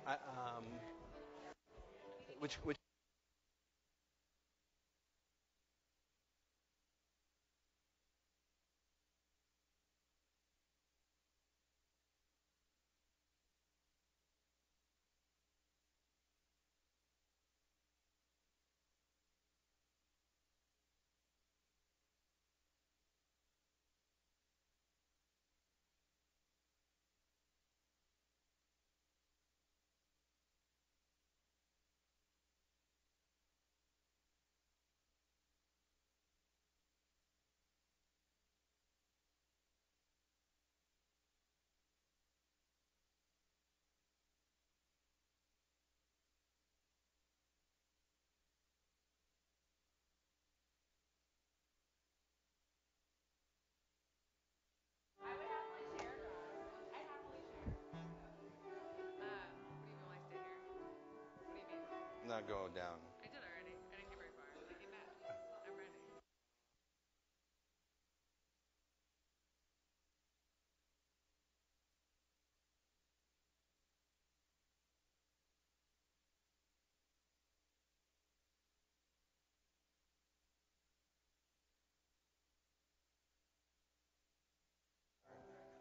I, which I would happily share, God. I happily share. What do you mean when I stay here? What do you mean? not go down. I did already. I didn't get very far. I came back. I'm ready.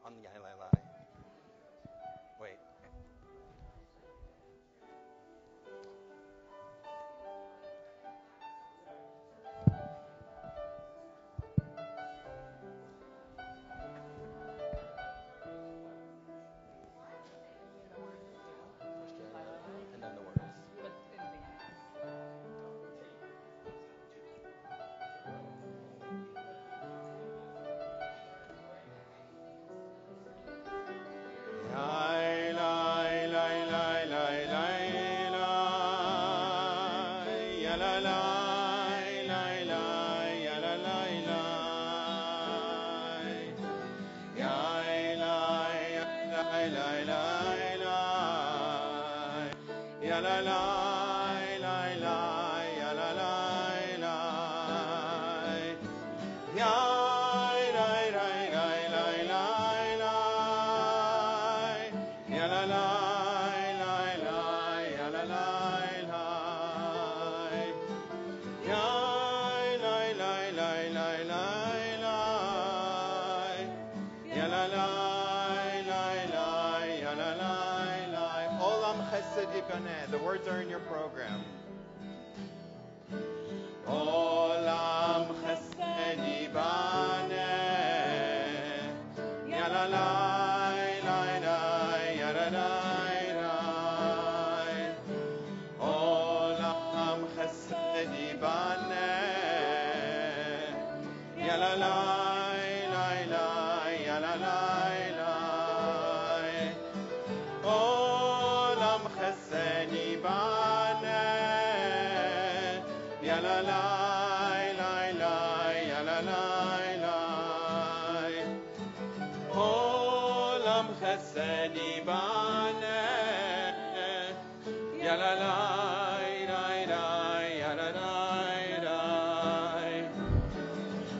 On the I. Wait. First and then the words. But in advance. Lai, lai, lai, lai, lai, lai, lai. Ya la lai, lai, lai, ya la lai, lai. Yai, lai, lai, lai, lai, lai. Ya la lai, lai, lai, ya la lai, lai. Yai, lai, lai, lai, lai, lai, lai. Ya la lai, lai, lai, ya la lai, lai. Yai, lai, lai, lai, lai, lai, lai. Ya la lai, lai, lai, ya la lai, lai. Olam chesed yikaneh. The words are in your program. Olam chesed yibaneh. Ya la lai, lai, lai, ya la lai, lai. Olam chesed yibaneh. Ya la lai, lai, lai, ya la lai, lai. Olam chesed yibaneh. Ya la lai, lai, lai, ya la lai, lai. Olam chesed yibaneh. Ya la lai, lai, lai, ya la lai, lai.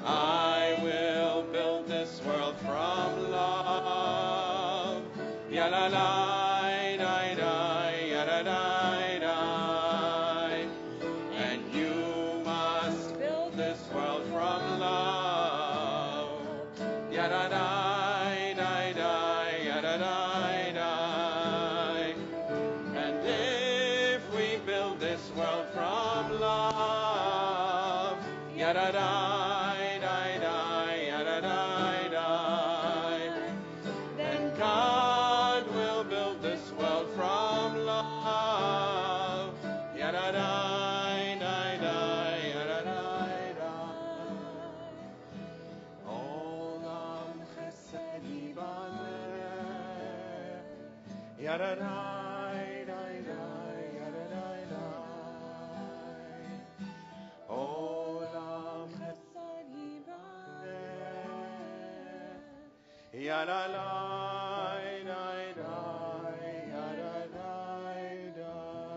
I will build this world from love. Ya la lai, lai, lai, ya la lai, lai. And you must build this world from love. Ya la lai, lai, lai, ya la lai, lai. And if we build this world from love, ya la lai, lai, lai, ya la lai, lai. Then God will build this world from love. Ya la lai, lai, lai, ya la lai, lai. Olam chesed yibaneh. Ya la lai, lai, lai, ya la lai, lai. Olam chesed yibaneh. Ya la lai, lai, lai, ya la lai, lai.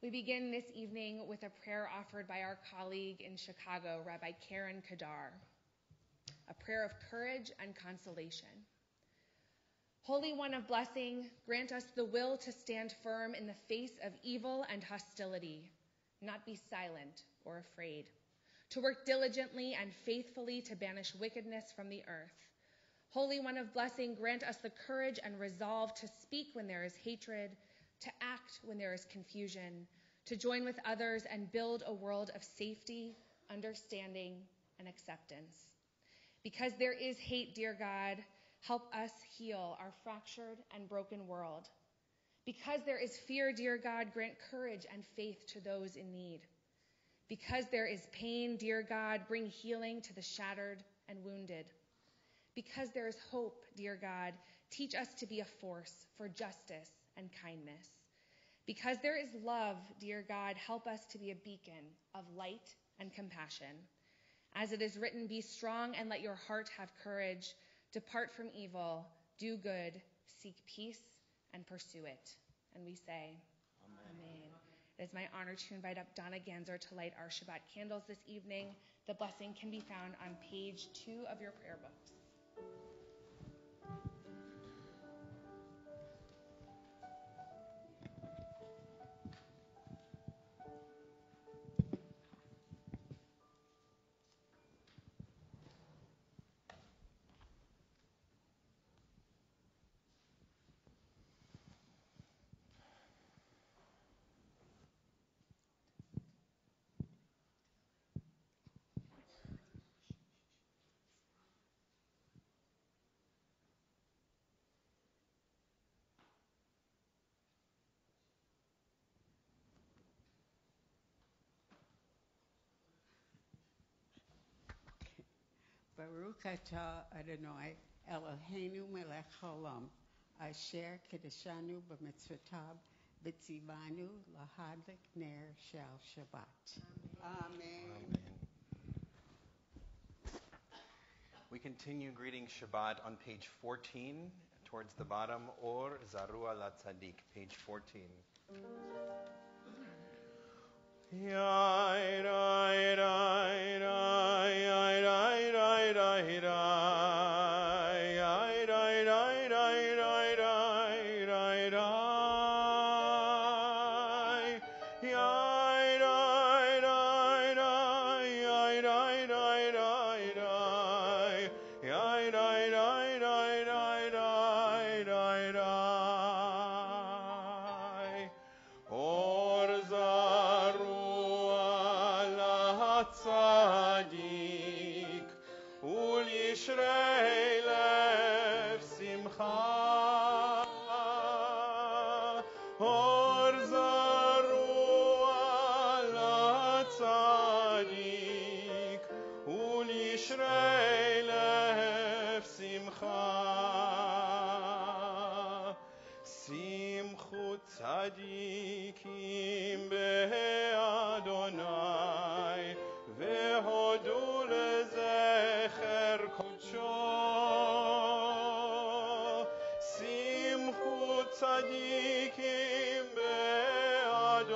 We begin this evening with a prayer offered by our colleague in Chicago, Rabbi Karen Kadar. a prayer of courage and consolation. Holy One of blessing, grant us the will to stand firm in the face of evil and hostility, not be silent or afraid, to work diligently and faithfully to banish wickedness from the earth. Holy One of blessing, grant us the courage and resolve to speak when there is hatred, to act when there is confusion, to join with others and build a world of safety, understanding, and acceptance. Because there is hate, dear God, help us heal our fractured and broken world. Because there is fear, dear God, grant courage and faith to those in need. Because there is pain, dear God, bring healing to the shattered and wounded. Because there is hope, dear God, teach us to be a force for justice and kindness. Because there is love, dear God, help us to be a beacon of light and compassion. As it is written, be strong and let your heart have courage. Depart from evil, do good, seek peace, and pursue it. And we say, Amen. It is my honor to invite up Donna Ganzer to light our Shabbat candles this evening. The blessing can be found on page 2 of your prayer books. Baruch atah Adonai Eloheinu melech haolam asher kedeshanu b'mitzvotav v'tzivanu lahadlik ner shel Shabbat. Amen. Amen. We continue greeting Shabbat on page 14, towards the bottom, Or Zarua Latzadik, page 14. Yai, rai, rai, rai, rai, rai, rai, rai, rai, yai, rai, rai, rai, rai, rai, rai, rai, yai, rai, rai, rai, yai, rai, rai, rai, rai, yai, rai, rai, rai, rai, rai, rai, rai. Or zarua latzadik, ul yishrei lev simcha. Or zarua latzadik, ul yishrei lev simcha. Simchu tzadikim be'Adonai, ve'hodu lezecher kodsho. Simchu tzadikim be'Adonai,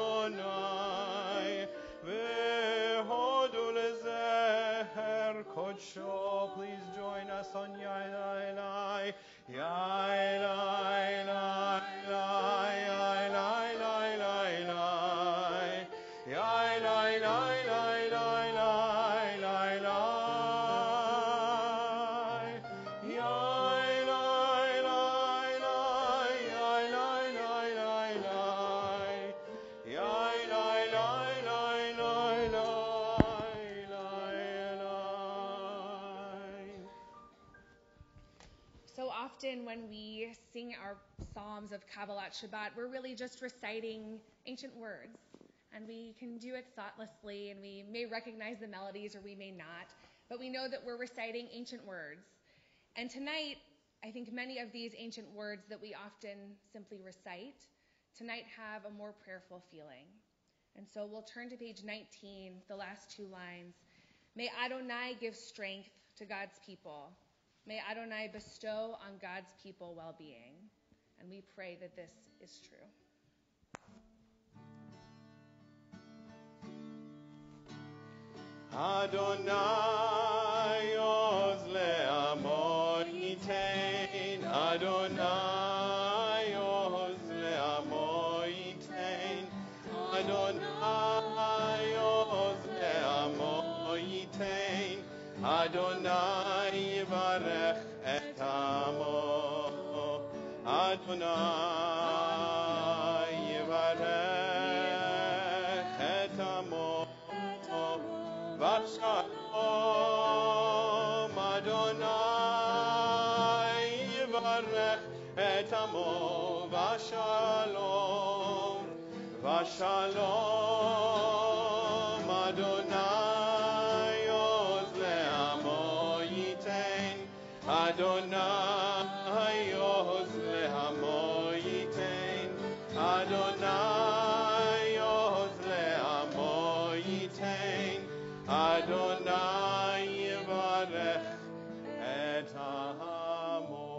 ve'hodu lezecher kodsho. Please join us on Yai Lai Lai. Yai Lai Lai Lai, Yai Lai Lai Lai Lai, Yai Lai Lai Lai Lai Lai Lai Lai, Yai Lai Lai Lai, Yai Lai Lai Lai Lai, Yai Lai Lai Lai Lai Lai Lai. So often when we sing our psalms of Kabbalat Shabbat, we're really just reciting ancient words. And we can do it thoughtlessly, and we may recognize the melodies or we may not, but we know that we're reciting ancient words. And tonight, I think many of these ancient words that we often simply recite, tonight have a more prayerful feeling. And so we'll turn to page 19, the last 2 lines. May Adonai give strength to God's people. May Adonai bestow on God's people well-being. And we pray that this is true. Adonai oz יברך את עמו, אדוני יברך את עמו, ושלום, אדוני יברך את עמו, ושלום, ושלום, אדוני עוז לעמו ייתן, אדוני עוז לעמו ייתן, אדוני עוז לעמו ייתן, אדוני יברך את עמו.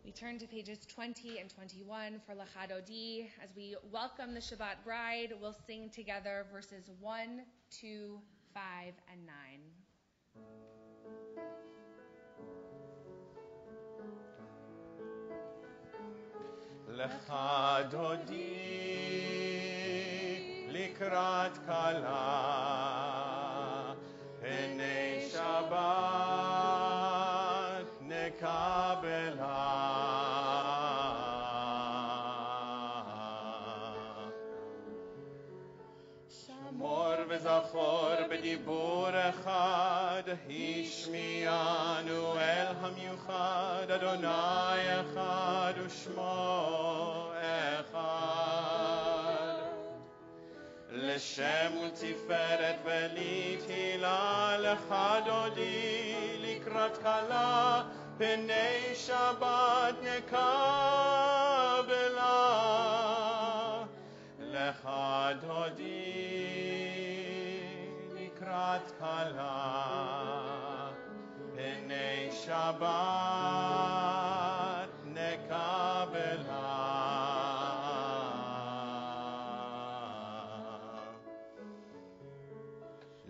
We turn to pages 20 and 21 for Lachadodi. As we welcome the Shabbat bride, we'll sing together verses 1, 2, 5, and 9. לך דודי לקראת כלה, הנה שבת נקבלה. שמור וזכור בדיבור אחד, השמיענו אל המיוחד, אדוני אחד ושמו אחד. לשם ולתפארת ולתהילה לך דודי לקראת כלה, פני שבת נקבלה. לך דודי לקראת כלה, פני שבת נקבלה.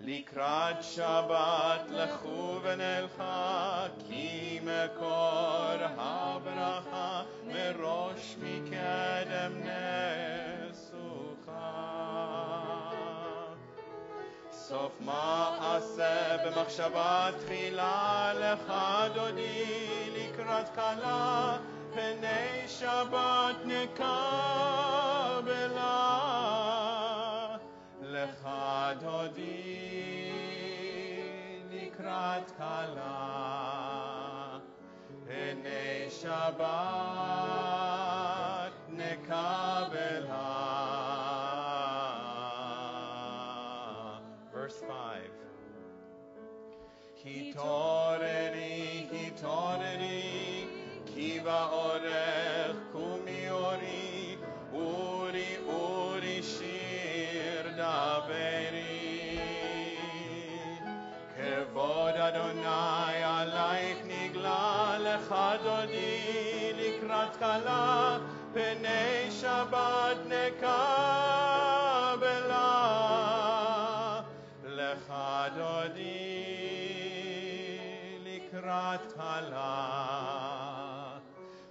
לקראת שבת לכו ונלכה, כי מקור הברכה מראש מקדם נסוכה. סוף מעשה במחשבה תחילה, לך דודי לקראת כלה, פני שבת נקבלה. לך דודי לקראת כלה, פני שבת נקבלה. Verse 5. התעוררי, התעוררי, כי באורך קומי אורי, אורי, אורי שיר דברי. כבוד אדוני עלייך נגלה, לך דודי לקראת כלה, פני שבת נקבלה. לך דודי לקראת כלה,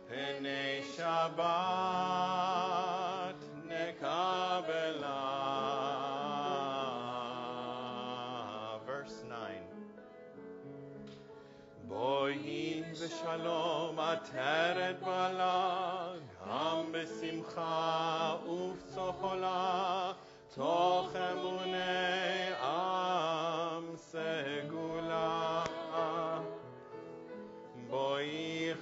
פני שבת נקבלה. Verse 9. בואי בשלום עטרת בעלה, גם בשמחה ובצחולה, תוך אמוני עם סגולה. בואי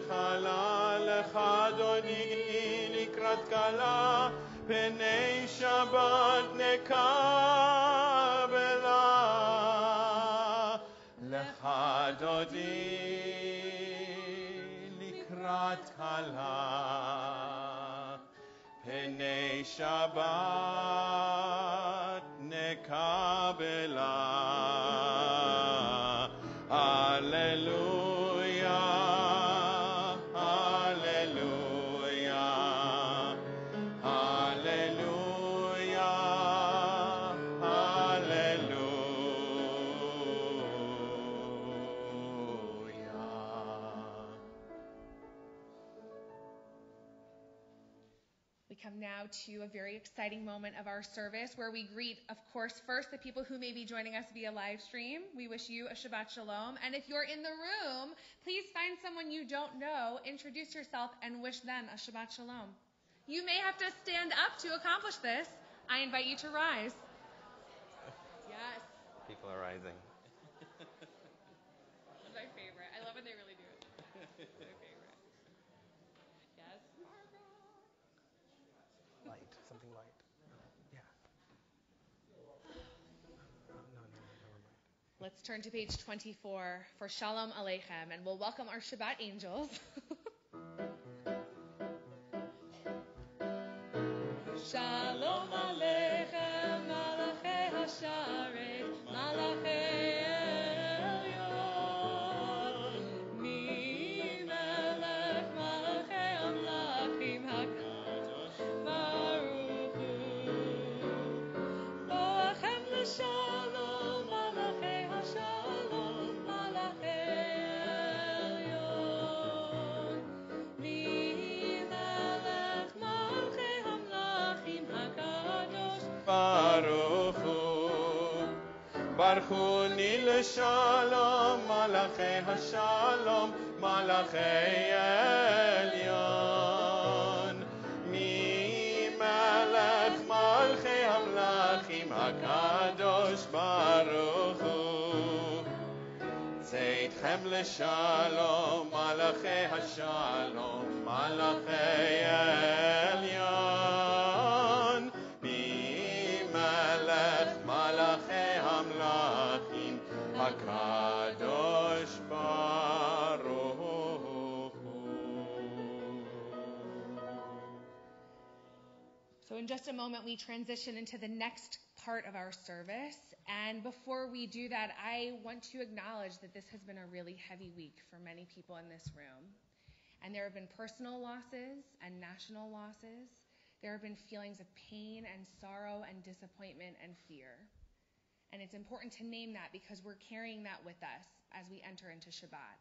חלה, לך דודי לקראת כלה, פני שבת נקבלה. לך דודי לקראת כלה, פני שבת נקבלה. Hallelujah, hallelujah, hallelujah, hallelujah. We come now to a very exciting moment of our service where we greet, of course, first the people who may be joining us via live stream. We wish you a Shabbat Shalom. And if you're in the room, please find someone you don't know, introduce yourself, and wish them a Shabbat Shalom. You may have to stand up to accomplish this. I invite you to rise. Yes. People are rising. This is my favorite. I love when they really do it. It's my favorite. Yes, Margaret. Light, something light. Yeah. No, never mind. Let's turn to page 24 for Shalom Aleichem, and we'll welcome our Shabbat angels. Shalom Aleichem, Malachei Hasharet, Malachei Elyon, Mi Melech Malachei Amlachim HaKadosh Baruch Hu, Boachem L'Shalom, Malachei Hashalom, Malachei Elyon, Mi Melech Malachei Amlachim HaKadosh Baruch Hu. Barchuni l'shalom, malachei hashalom, malachei elyon. Mi melech malchei hamlachim hakadosh baruch hu. Tzedchem l'shalom, malachei hashalom, malachei elyon. Mi melech malachei hamlachim hakadosh baruch hu. So in just a moment, we transition into the next part of our service. And before we do that, I want to acknowledge that this has been a really heavy week for many people in this room. And there have been personal losses and national losses. There have been feelings of pain and sorrow and disappointment and fear. And it's important to name that because we're carrying that with us as we enter into Shabbat.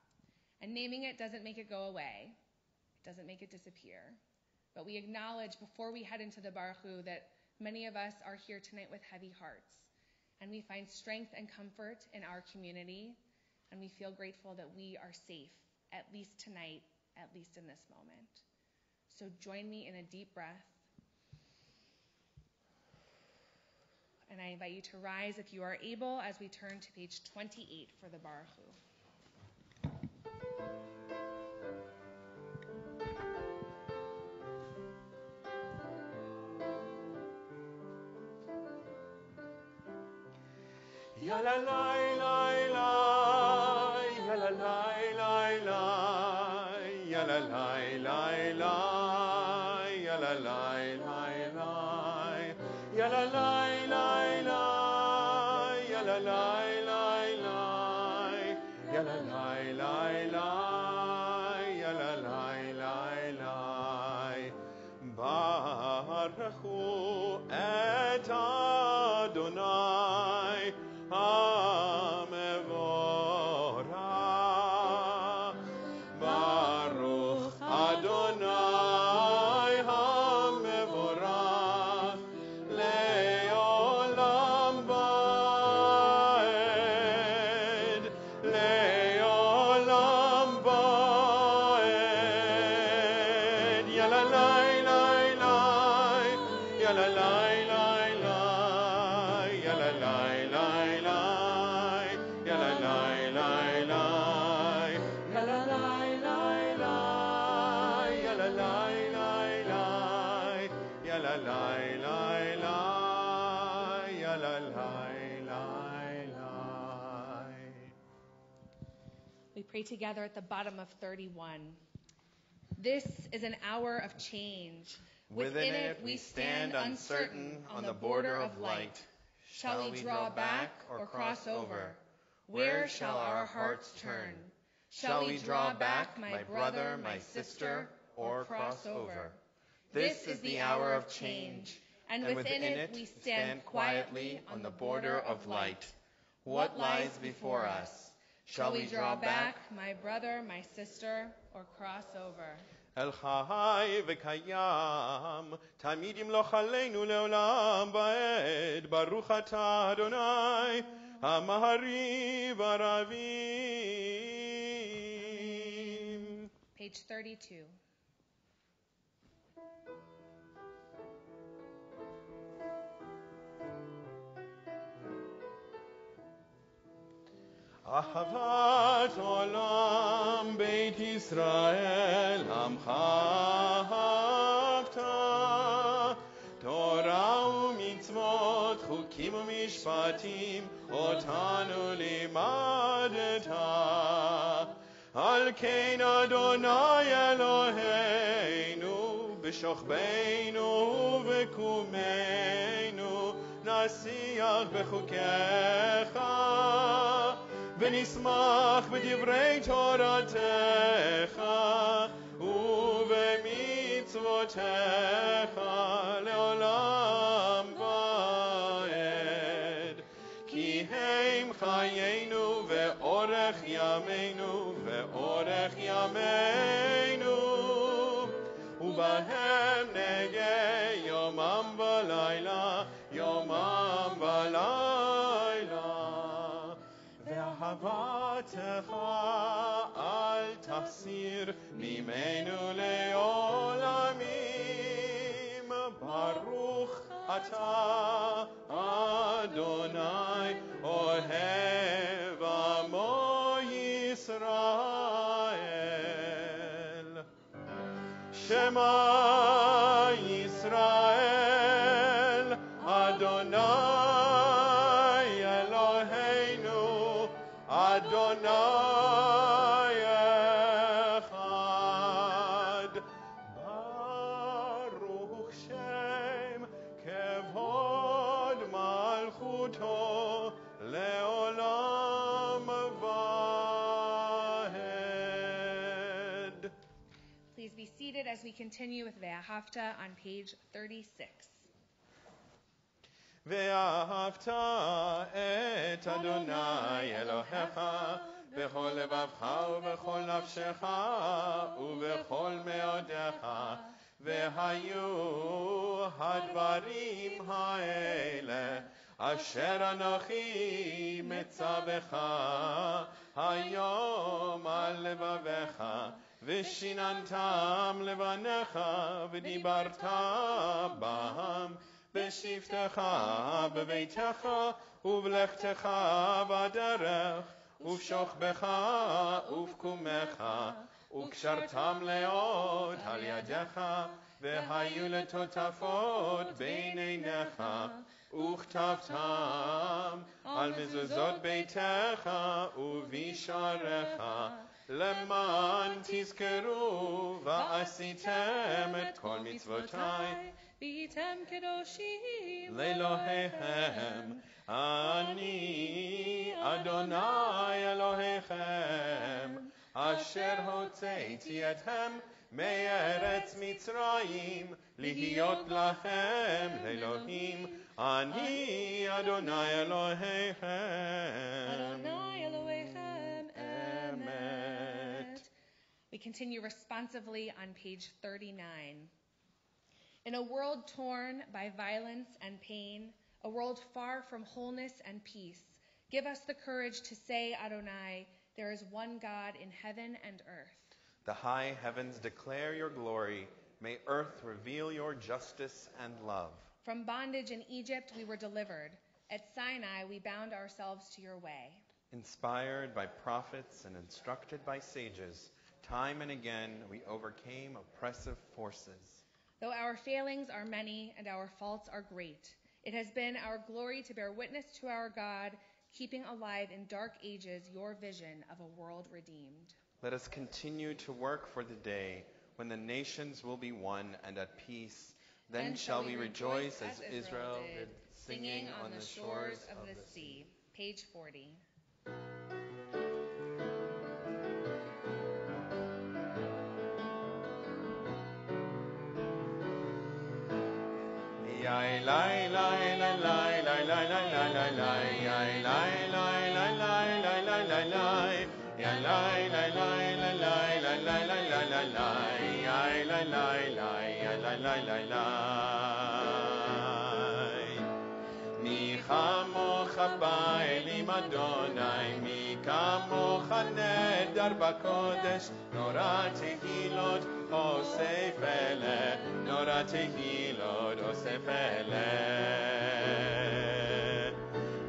And naming it doesn't make it go away. It doesn't make it disappear. But we acknowledge before we head into the Baruch Hu that many of us are here tonight with heavy hearts. And we find strength and comfort in our community. And we feel grateful that we are safe, at least tonight, at least in this moment. So join me in a deep breath. And I invite you to rise if you are able as we turn to page 28 for the Baruch Hu. Ya la la la la, ya la la la la, ya la la la la, ya la la la la, ya la la la la, ya la la la la, ya la la la la, ya la la la la. Baruchu et Adonai HaMevorach. Baruch Adonai HaMevorach le'olam va'ed, le'olam va'ed. Ya la la la la, ya la la la la, ya la la la la, ya la la la la, ya la la la la, ya la la la la, ya la la la la, ya la la la la. We pray together at the bottom of 31. This is an hour of change. Within it we stand uncertain on the border of light. Shall we draw back or cross over? Where shall our hearts turn? Shall we draw back, my brother, my sister, or cross over? This is the hour of change, and within it we stand quietly on the border of light. What lies before us? Shall we draw back, my brother, my sister, or cross over? אל חי וקיים, תמיד ימלוך עלינו לעולם ועד. ברוך אתה אדוני, המהרי ברבים. Page 32. אהבת עולם בית ישראל עמך אהבת, תורה ומצוות חוקים ומשפטים אותנו לימדת. על כן אדוני אלוהינו בשוכבנו ובקומנו נשיח בחוקיך ונשמח בדברי תורתך ובמצוותיך לעולם ועד. כי הם חיינו ואורך ימינו ואורך ימינו, ובהם נגע יומם ולילה יומם ולילה. ואהבתך אל תסיר ממנו לעולמים. ברוך אתה אדוני אוהב עמו ישראל. שמע ישראל אדוני אלוהינו אדוני אחד. ברוך שם כבוד מלכותו לעולם ועד. Please be seated as we continue with Ve'ahavta on page 36. ואהבת את אדוני אלוהיך בכל לבבך ובכל נפשך ובכל מאודיך. והיו הדברים האלה אשר אנוכי מצווך היום על לבביך, ושיננתם לבניך ודיברת בהם בשבתך בביתך ובלכתך בדרך ובשוכבך ובקומך, וקשרתם לאות על ידיך, והיו לטוטפות בין עיניך, וכתבתם על מזוזות ביתך ובשעריך, למען תזכרו ועשיתם את כל מצוותיי והייתם קדושים לאלוהיהם. אני אדוני אלוהיכם אשר הוצאתי אתכם מארץ מצרים להיות לכם לאלוהים. אני אדוני אלוהיכם Adonai Elohechem אמת. We continue responsively on page 39. In a world torn by violence and pain, a world far from wholeness and peace, give us the courage to say, Adonai, there is one God in heaven and earth. The high heavens declare your glory. May earth reveal your justice and love. From bondage in Egypt we were delivered. At Sinai we bound ourselves to your way. Inspired by prophets and instructed by sages, time and again we overcame oppressive forces. Though our failings are many and our faults are great, it has been our glory to bear witness to our God, keeping alive in dark ages your vision of a world redeemed. Let us continue to work for the day when the nations will be one and at peace. Then shall we rejoice as Israel did, singing on the shores of the sea. Page 40. מי כמוך באלים אדוני, מי כמוך נדר בקודש, נורא תהילות עושה פלא, נורא תהילות עושה פלא.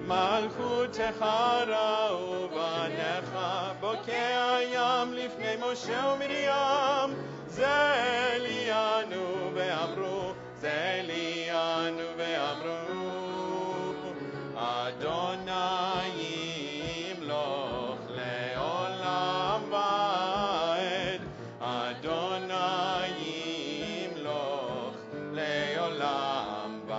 מלכותך ראו בניך, בוקע ים לפני משה ומרים, זה ליאנו ואמרו, זה ליאנו ואמרו, אדוני ימלוך לעולם ועד, אדוני ימלוך לעולם ועד.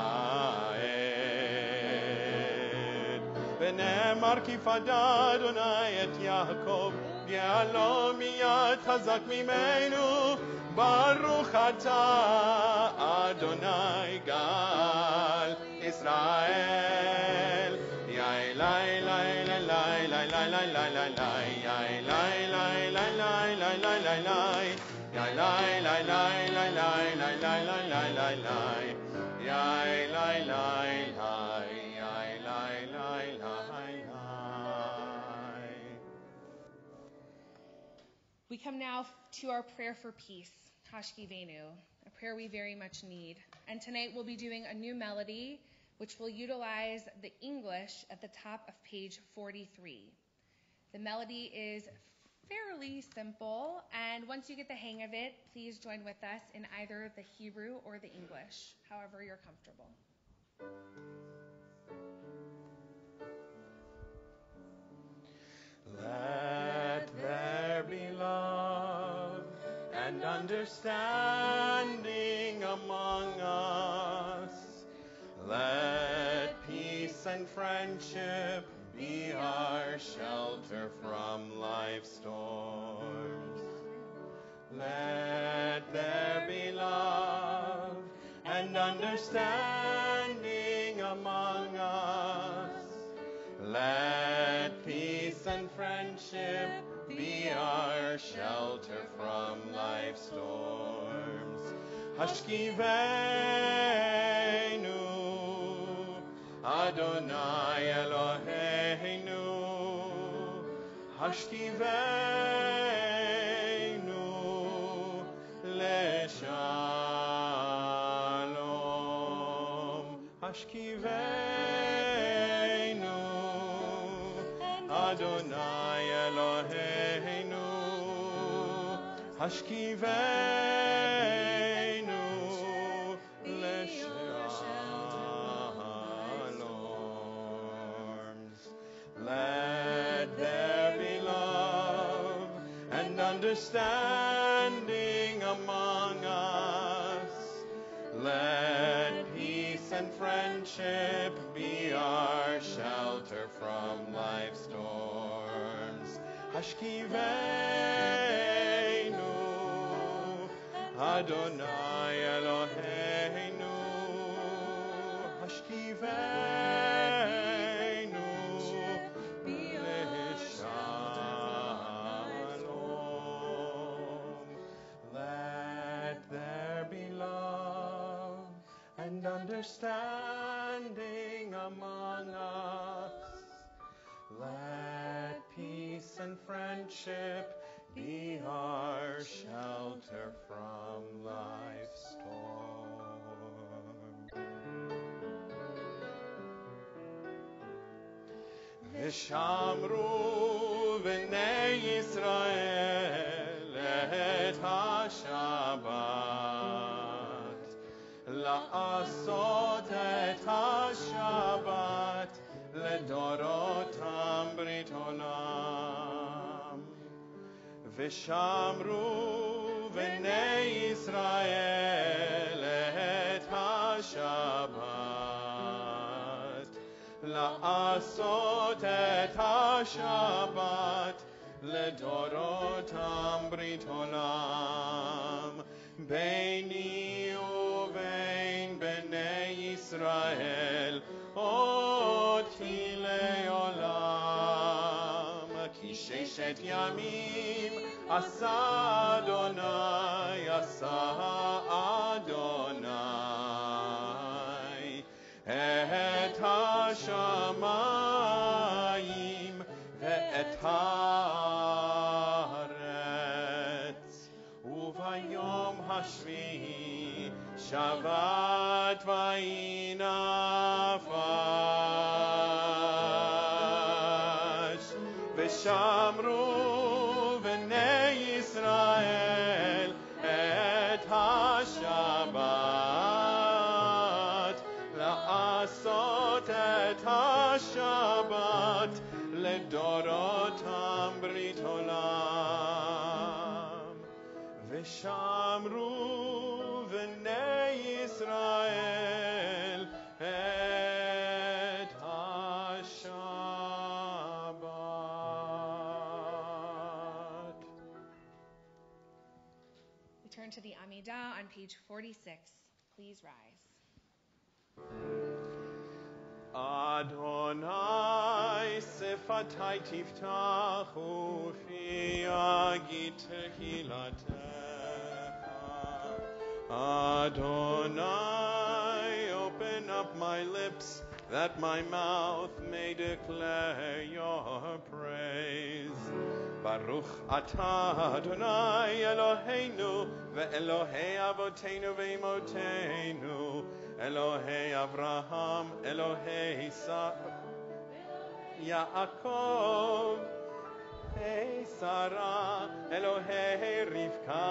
ונאמר כי פדה אדוני את יעקב, גאלו מיד חזק ממנו, ברוך אתה אדוני גאל ישראל. יאי לי לי לי לי לי לי לי לי לי לי, יאי לי לי לי לי לי לי לי לי, יאי לי לי לי לי לי לי לי לי לי לי לי, יאי לי לי לי, יאי לי לי לי לי. We come now to our prayer for peace, Hashkivenu, a prayer we very much need. And tonight we'll be doing a new melody, which will utilize the English at the top of page 43. The melody is fairly simple, and once you get the hang of it, please join with us in either the Hebrew or the English, however you're comfortable. Let there be love and understanding among us. Let peace and friendship be our shelter from life's storms. Let there be love and understanding among us. Let peace and friendship be our shelter from life's storms. Hashkivenu, Adonai Eloheinu. Hashkivenu leshalom. Hashkivenu, Adonai Eloheinu, Hashkivenu leshalom. Let there be love and understanding among us. Let peace and friendship be our shelter from life's storms. Hashkivenu, Adonai Eloheinu. Hashkivenu leshalom. Let there be love and understanding among us. Let peace and friendship be our shelter from life's storm. V'shamru b'nei Yisrael et ha-Shabbat, la'asot et ha-Shabbat לדורותם ברית עולם. ושמרו בני ישראל את השבת, לעשות את השבת לדורותם ברית עולם. ביני ובין בני ישראל אותי לעולם, כי ששת ימים עשה אדוני, עשה אדוני, את השמיים ואת הארץ, וביום השביעי שבת ויהי נפש, ושמרו בני ישראל את השבת, לעשות את השבת לדורותם ברית עולם. ושמרו בני ישראל את השבת. We turn to the Amidah on page 46. Please rise. Adonai sefatai tiftachu fi yagid tehilatecha. Adonai, open up my lips, that my mouth may declare your praise. Baruch atah Adonai Eloheinu ve'Elohei avoteinu ve'imotenu, Elohei Avraham, Elohei Yaakov, Elohei Sarah, Elohei Rivka,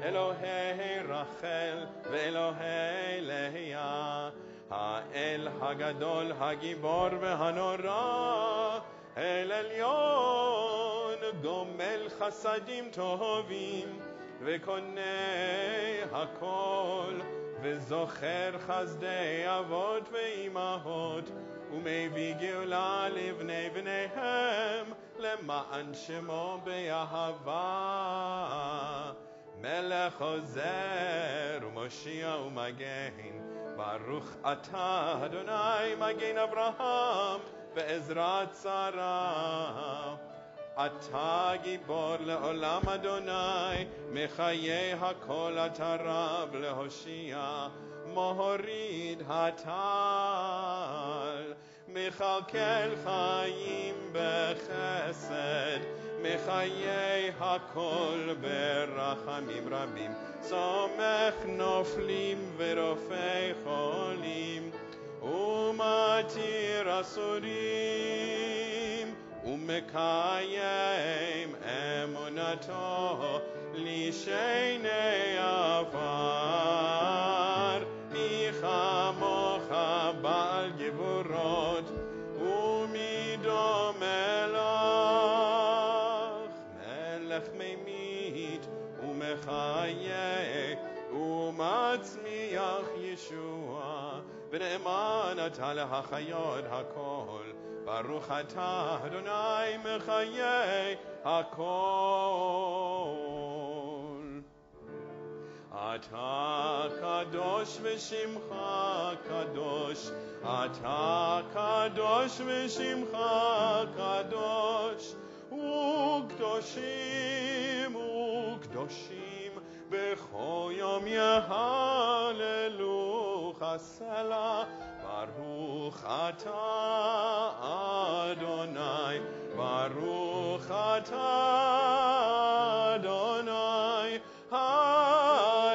Elohei Rachel, ve'Elohei Leah, Ha'el Hagadol, Hagibor ve'Hanora, El Elyon, Gomel Chasadim Tovim, ve'Konei Hakol, וזוכר חסדי אבות ואימהות, ומביא גאולה לבני בניהם, למען שמו באהבה. מלך עוזר ומושיע ומגן, ברוך אתה אדוני מגן אברהם, בעזרת שרה. אתה גיבור לעולם אדוני, מחיי הכל אתה רב להושיע, מוריד הטל, מכלכל חיים בחסד, מחיי הכל ברחמים רבים, סומך נופלים ורופא חולים, ומתיר אסורים, ומקיים אמונתו לשני עפר. מי כמוך בעל גבורות ומי דומה לך, מלך ממית ומחיה ומצמיח ישוע, ונאמן אתה להחיות הכל. ברוך אתה אדוני מחיי הכל. אתה קדוש ושמך קדוש, אתה קדוש ושמך קדוש, וקדושים וקדושים בכל יום יהללוך הסלע. ברוך אתה אדוני, ברוך אתה אדוני, האל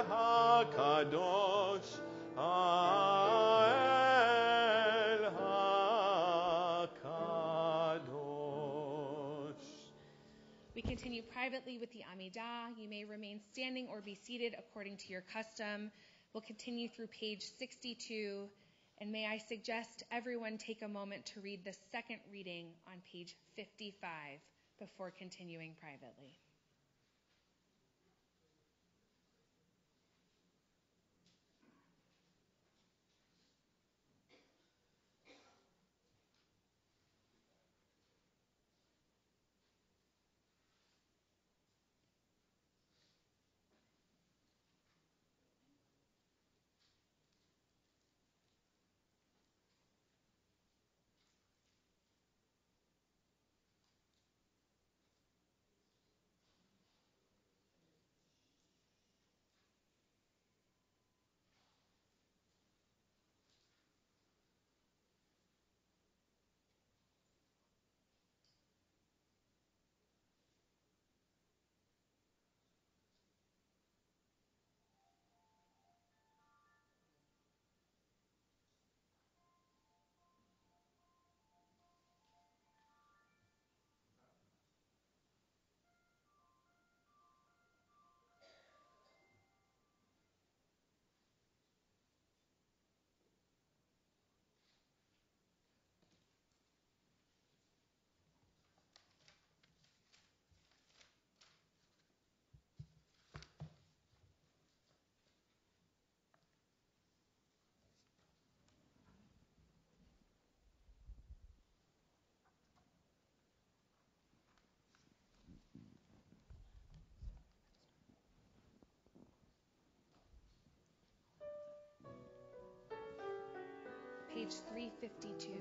הקדוש, האל הקדוש. We continue privately with the Amidah. You may remain standing or be seated according to your custom. We'll continue through page 62, and may I suggest everyone take a moment to read the second reading on page 55 before continuing privately. page 352.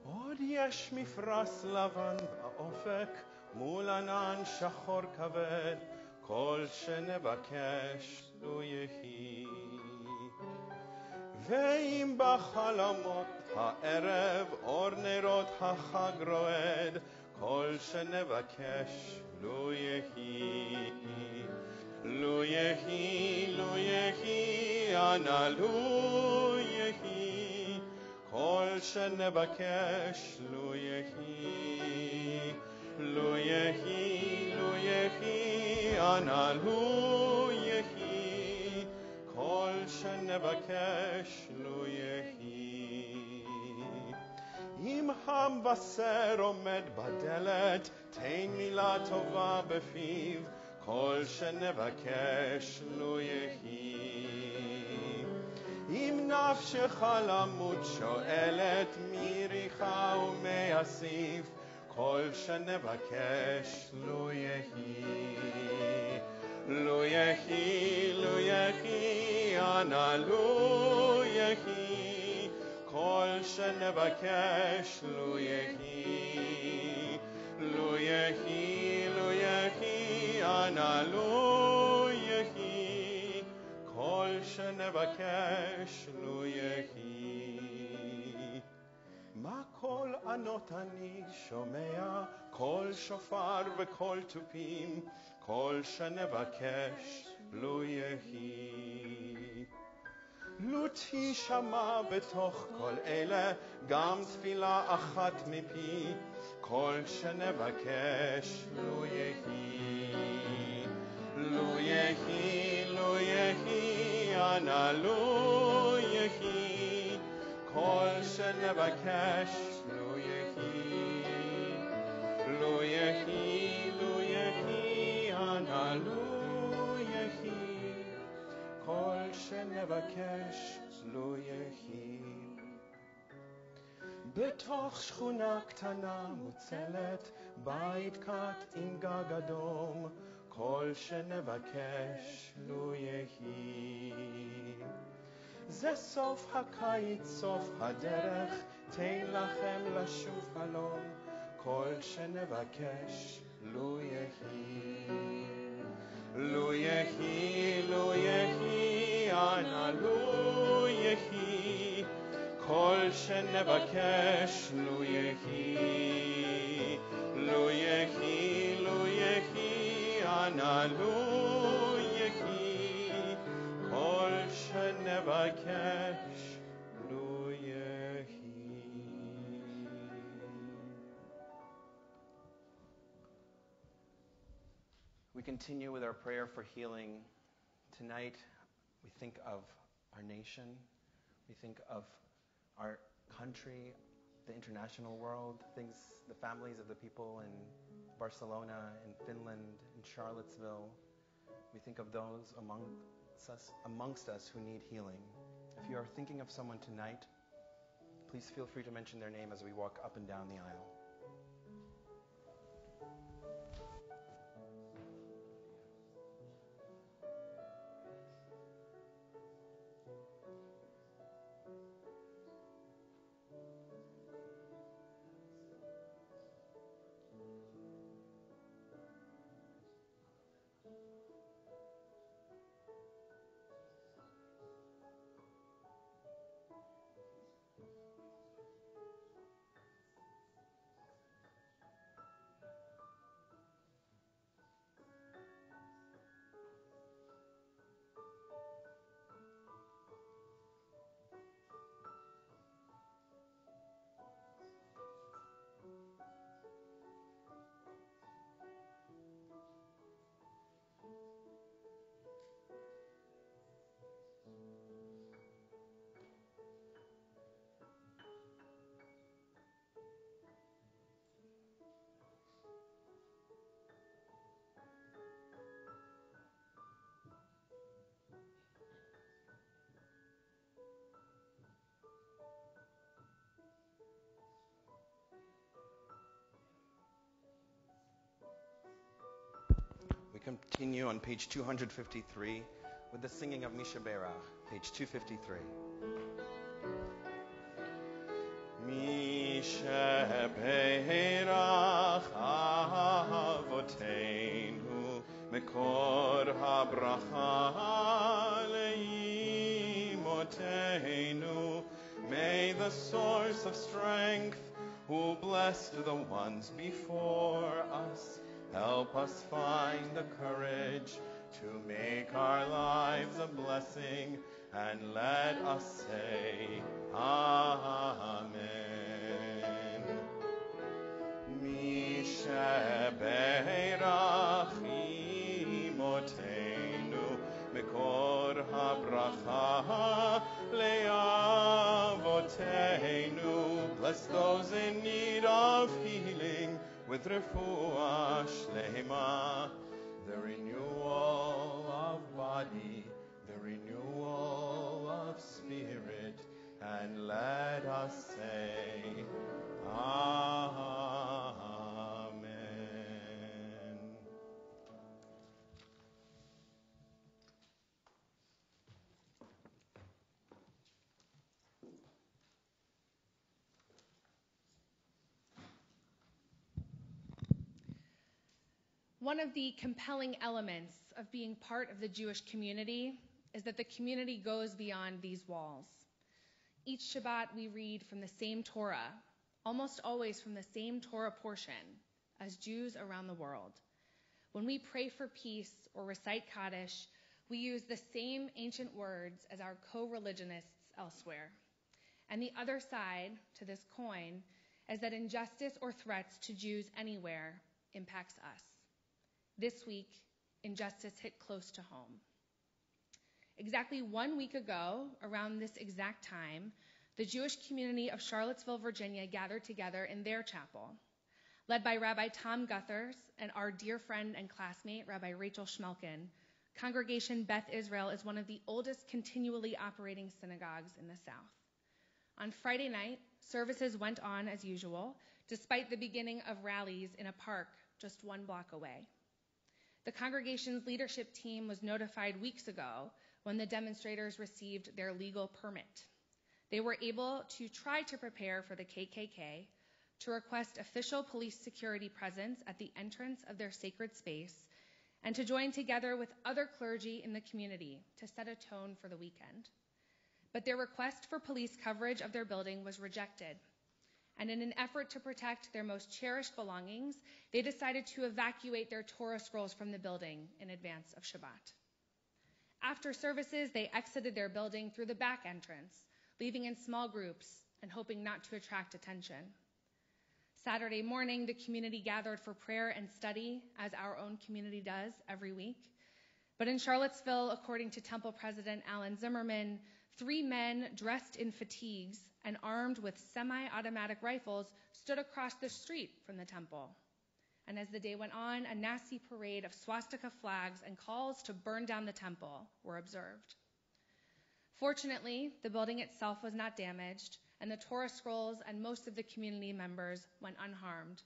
עוד יש מפרש לבן באופק מול ענן שחור כבד כל שנבקש לו יהי ואם בחלומות הערב אור נרות החג רועד כל שנבקש לו יהי לו יהי לו יהי אנא לו יהי כל שנבקש לו יהי לו יהי לו יהי אנא לו יהי כל שנבקש לו יהי אם המבשר עומד בדלת תן מילה טובה בפיו כל שנבקש לו יהי אם נפשך למות שואלת מיריחה ומאסיף כל שנבקש לו יהי לו יהי לו יהי אנא לו יהי כל שנבקש לו יהי לו יהי לו יהי אנא לו יהי כל שנבקש לו יהי מה קול ענות אני שומע קול שופר וקול תופים כל שנבקש לו יהי לו תשמע בתוך כל אלה גם תפילה אחת מפי כל שנבקש לו יהי לו יהי לו יהי אנא לו יהי כל שנבקש לו יהי לו יהי לו יהי אנא לו יהי כל שנבקש לו יהי בתוך שכונה קטנה מוצלת בית קט עם גג אדום כל שנבקש לו יהי זה סוף הקיץ סוף הדרך תן לכם לשוב חלום כל שנבקש לו יהי לו יהי לו יהי אנא לו יהי כל שנבקש לו יהי לו יהי לו יהי אנא לו יהי כל שנבקש לו יהי We continue with our prayer for healing. Tonight, we think of our nation. We think of our country, the international world, the families of the people in Barcelona, in Finland, in Charlottesville. We think of those amongst us who need healing. If you are thinking of someone tonight, please feel free to mention their name as we walk up and down the aisle. continue on page 253 with the singing of Misha Berach, page 253. Misha Berach Avoteinu Mekor HaBracha Leimotenu. May the source of strength, who blessed the ones before us, help us find the courage to make our lives a blessing, and let us say, Amen. Misha Berach Imotenu Mekor HaBracha Le'avotenu. Bless those in need of healing with refuah shlema, the renewal of body, the renewal of spirit, and let us say, Amen. One of the compelling elements of being part of the Jewish community is that the community goes beyond these walls. Each Shabbat we read from the same Torah, almost always from the same Torah portion, as Jews around the world. When we pray for peace or recite Kaddish, we use the same ancient words as our co-religionists elsewhere. And the other side to this coin is that injustice or threats to Jews anywhere impacts us. This week, injustice hit close to home. Exactly 1 week ago, around this exact time, the Jewish community of Charlottesville, Virginia gathered together in their chapel. Led by Rabbi Tom Guthers and our dear friend and classmate, Rabbi Rachel Schmelkin, Congregation Beth Israel is one of the oldest continually operating synagogues in the South. On Friday night, services went on as usual, despite the beginning of rallies in a park just 1 block away. The congregation's leadership team was notified weeks ago when the demonstrators received their legal permit. They were able to try to prepare for the KKK, to request official police security presence at the entrance of their sacred space, and to join together with other clergy in the community to set a tone for the weekend. But their request for police coverage of their building was rejected. And in an effort to protect their most cherished belongings, they decided to evacuate their Torah scrolls from the building in advance of Shabbat. After services, they exited their building through the back entrance, leaving in small groups and hoping not to attract attention. Saturday morning, the community gathered for prayer and study, as our own community does every week. But in Charlottesville, according to Temple President Alan Zimmerman, 3 men dressed in fatigues and armed with semi-automatic rifles stood across the street from the temple. And as the day went on, a nasty parade of swastika flags and calls to burn down the temple were observed. Fortunately, the building itself was not damaged, and the Torah scrolls and most of the community members went unharmed.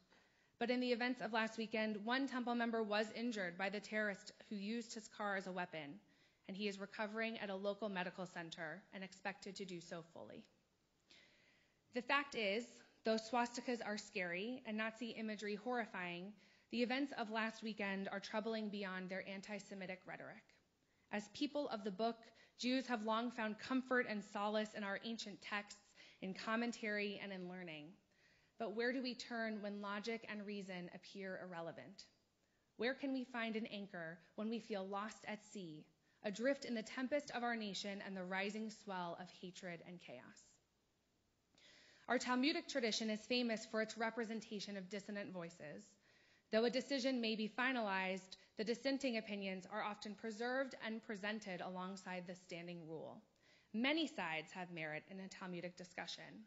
But in the events of last weekend, 1 temple member was injured by the terrorist who used his car as a weapon, and he is recovering at a local medical center and expected to do so fully. The fact is, though swastikas are scary and Nazi imagery horrifying, the events of last weekend are troubling beyond their anti-Semitic rhetoric. As people of the book, Jews have long found comfort and solace in our ancient texts, in commentary, and in learning. But where do we turn when logic and reason appear irrelevant? Where can we find an anchor when we feel lost at sea, adrift in the tempest of our nation and the rising swell of hatred and chaos? Our Talmudic tradition is famous for its representation of dissonant voices. Though a decision may be finalized, the dissenting opinions are often preserved and presented alongside the standing rule. Many sides have merit in a Talmudic discussion.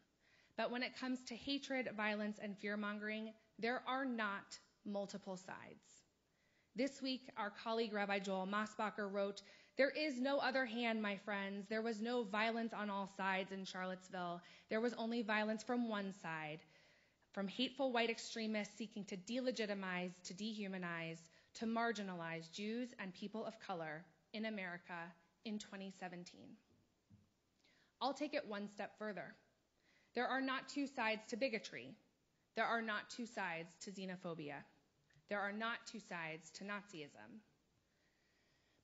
But when it comes to hatred, violence, and fear-mongering, there are not multiple sides. This week, our colleague Rabbi Joel Mosbacher wrote, "There is no other hand, my friends. There was no violence on all sides in Charlottesville. There was only violence from one side, from hateful white extremists seeking to delegitimize, to dehumanize, to marginalize Jews and people of color in America in 2017. I'll take it one step further. There are not two sides to bigotry. There are not two sides to xenophobia. There are not two sides to Nazism.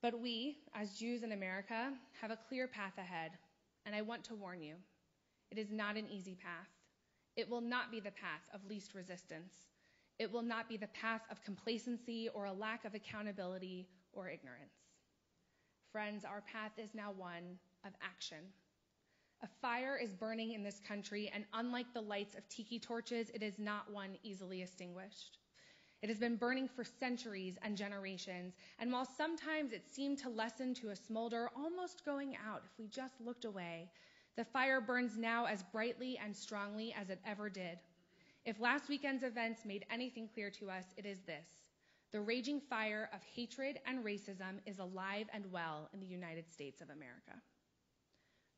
But we, as Jews in America, have a clear path ahead, and I want to warn you, it is not an easy path. It will not be the path of least resistance. It will not be the path of complacency or a lack of accountability or ignorance. Friends, our path is now one of action. A fire is burning in this country, and unlike the lights of tiki torches, it is not one easily extinguished. It has been burning for centuries and generations, and while sometimes it seemed to lessen to a smolder, almost going out if we just looked away, the fire burns now as brightly and strongly as it ever did. If last weekend's events made anything clear to us, it is this: the raging fire of hatred and racism is alive and well in the United States of America.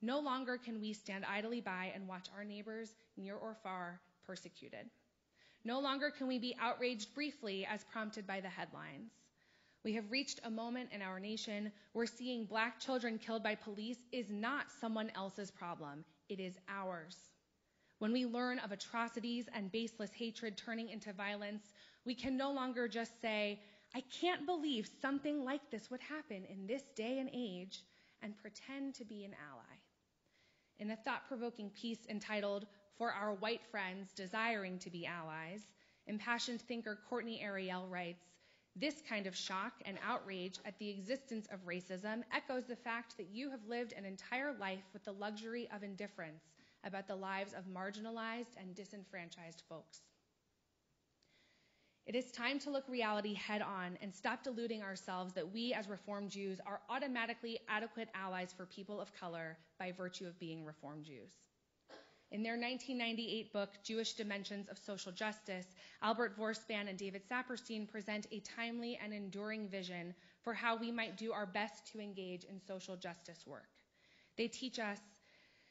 No longer can we stand idly by and watch our neighbors, near or far, persecuted. No longer can we be outraged briefly as prompted by the headlines. We have reached a moment in our nation where seeing Black children killed by police is not someone else's problem. It is ours. When we learn of atrocities and baseless hatred turning into violence, we can no longer just say, "I can't believe something like this would happen in this day and age," and pretend to be an ally. In a thought-provoking piece entitled, "For Our White Friends Desiring to Be Allies," impassioned thinker Courtney Ariel writes, "This kind of shock and outrage at the existence of racism echoes the fact that you have lived an entire life with the luxury of indifference about the lives of marginalized and disenfranchised folks." It is time to look reality head on and stop deluding ourselves that we as Reformed Jews are automatically adequate allies for people of color by virtue of being Reformed Jews. In their 1998 book, Jewish Dimensions of Social Justice, Albert Vorspan and David Saperstein present a timely and enduring vision for how we might do our best to engage in social justice work. They teach us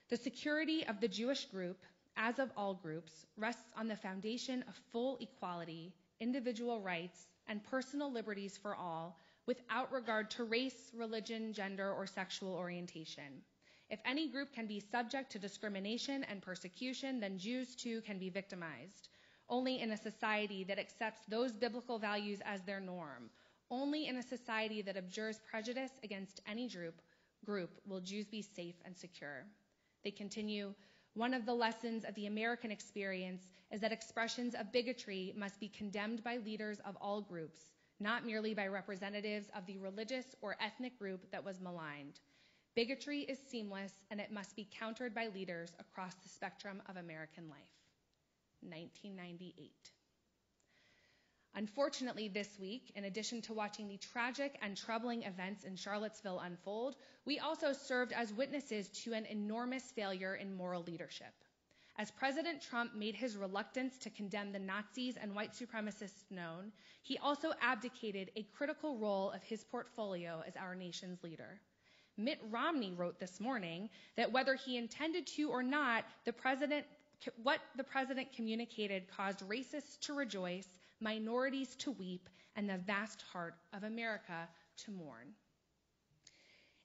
the security of the Jewish group, as of all groups, rests on the foundation of full equality, individual rights, and personal liberties for all, without regard to race, religion, gender, or sexual orientation. If any group can be subject to discrimination and persecution, then Jews too can be victimized. Only in a society that accepts those biblical values as their norm, only in a society that abjures prejudice against any group will Jews be safe and secure. They continue, "One of the lessons of the American experience is that expressions of bigotry must be condemned by leaders of all groups, not merely by representatives of the religious or ethnic group that was maligned. Bigotry is seamless, and it must be countered by leaders across the spectrum of American life." 1998. Unfortunately, this week, in addition to watching the tragic and troubling events in Charlottesville unfold, we also served as witnesses to an enormous failure in moral leadership. As President Trump made his reluctance to condemn the Nazis and white supremacists known, he also abdicated a critical role of his portfolio as our nation's leader. Mitt Romney wrote this morning that whether he intended to or not, what the president communicated caused racists to rejoice, minorities to weep, and the vast heart of America to mourn.